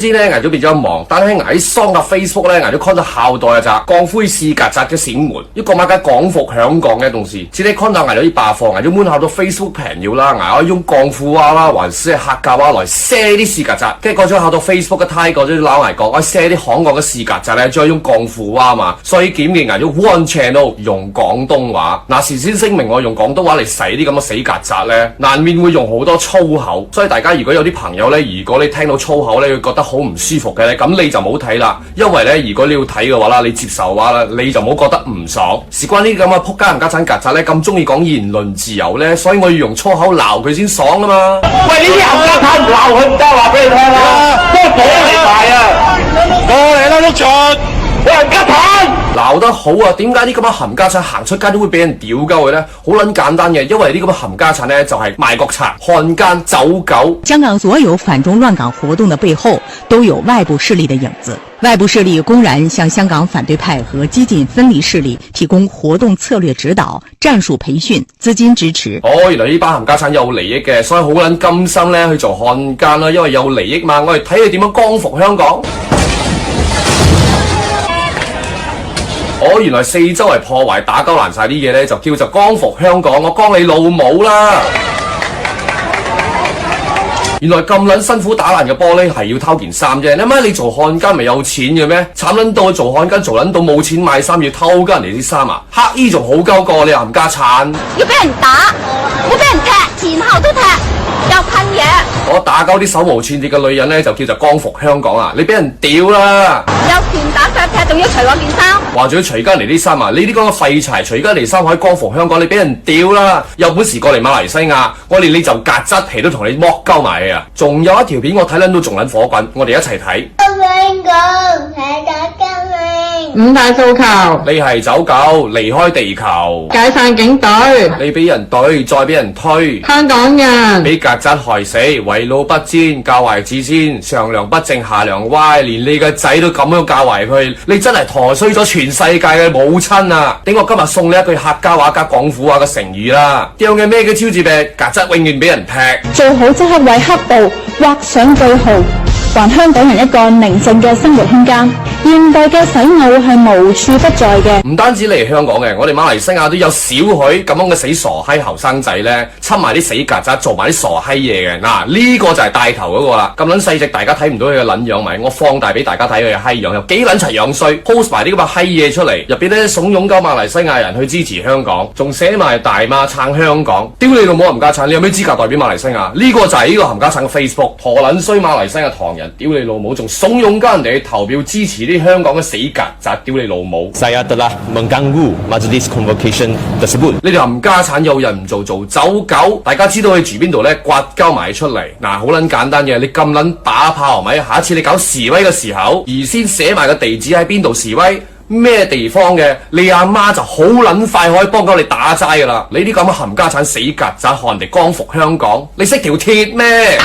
知咧，捱咗變咗忙，但係捱桑嘅 Facebook 咧，捱咗 con 咗校代啊咋，降灰試曱甴嘅閃門，一個馬家港服香港嘅同時，似你 con 到捱咗啲罷課，捱咗滿校到 Facebook 朋友啦，捱咗用降褲娃啦，還是係客家話來 share 啲試曱甴，跟住過咗考到 Facebook 嘅泰國咗撈捱講，我 share 啲香港嘅試曱甴咧，再用降褲娃嘛，所以檢驗捱咗 one channel 用廣東話，嗱事先聲明我用廣東話嚟洗啲咁嘅死曱甴咧，難免會用好多粗口，所以大家如果有啲朋友咧，如果你聽到粗口咧，會覺得好唔舒服嘅咧，咁你就冇睇啦，因為咧，如果你要睇嘅話啦，你接受嘅話啦，你就冇覺得唔爽。事關呢啲咁嘅仆街冚家鏟曱甴咧，咁中意講言論自由咧，所以我要用粗口鬧佢先爽啊嘛。喂，呢啲冚家鏟唔鬧佢唔得，話俾你聽啦，都係火嚟埋啊！過嚟啦，碌柒！喂，冚家鏟！鬧得好啊！點解啲咁嘅冚家鏟行出街都會俾人屌鳩佢呢？好撚簡單嘅，因為啲咁嘅冚家鏟呢，就係賣國賊、漢奸、走狗。香港所有反中亂港活動的背後，都有外部勢力的影子。外部勢力公然向香港反對派和激進分離勢力提供活動策略指導、戰術培訓、資金支持。原來呢班冚家鏟有利益嘅，所以好撚甘心呢去做漢奸啦，因為有利益嘛。我哋睇佢點樣光復香港。原來四周圍破壞打鳩爛晒啲嘢呢，就叫做光復香港。我光你老母啦！原來咁撚辛苦打爛嘅玻璃係要偷件衫啫。你媽你做漢奸咪有錢嘅咩？慘撚到做漢奸做撚到冇錢買衫，要偷鳩人哋啲衫啊！黑衣仲好鳩過你冚家鏟。要俾人打，會俾人踢，前後都踢，又噴嘢。我打鳩啲手無寸鐵嘅女人呢，就叫做光復香港啊！你俾人屌啦！又拳打腳踢，仲要除我件衫。話仲要除鳩人哋啲衫啊！你啲咁嘅廢柴，除鳩人哋衫可以光復香港，你俾人屌啦！有本事過嚟馬來西亞，我連你就曱甴皮都同你剝鳩埋啊！仲有一條片我睇撚到仲撚火滾，我哋一齊睇。五大訴求：你係走狗，離開地球；解散警隊；你俾人懟，再俾人推；香港人俾曱甴害死，為老不尊，教壞子孫，上梁不正下梁歪，連你個仔都咁樣教壞佢，你真係陀衰咗全世界嘅母親啊！頂我今日送你一句客家話加廣府話嘅成語啦，丟嘅咩叫超字病？曱甴永遠俾人踢，最好即刻為黑暴畫上句號，還香港人一個寧靜嘅生活空間。現代嘅洗腦係無處不在嘅。唔單止嚟香港嘅，我哋馬來西亞都有少許咁樣嘅死傻閪後生仔呢，侵埋啲死曱甴，做埋啲傻閪嘢嘅。嗱，呢個就係帶頭嗰個啦。咁撚細隻，大家睇唔到佢嘅撚樣咪？我放大俾大家睇佢嘅閪樣，又幾撚齊樣衰 ，post 埋啲咁嘅閪嘢出嚟，入邊咧慫恿鳩馬來西亞人去支持香港，仲寫埋大媽撐香港。屌你老母冚家鏟，你有咩資格代表馬來西亞？呢個就係呢個冚家鏟嘅 Facebook， 陀撚衰馬來西亞唐人，屌你老母，仲慫恿鳩人哋去投票支持啲香港嘅死曱甴，屌你老母 Saya telah mengganggu Majlis Convocation tersebut。你哋冚家鏟有人唔做走狗，大家知道佢住邊度呢？刮鳩埋出嚟。嗱，好撚簡單嘅，你咁撚打炮係咪？下一次你搞示威嘅時候，而先寫埋個地址喺邊度示威，咩地方嘅，你阿媽就好撚快可以幫到你打齋噶啦。你啲咁嘅冚家鏟死曱甴，看人哋光復香港，你識條鐵咩？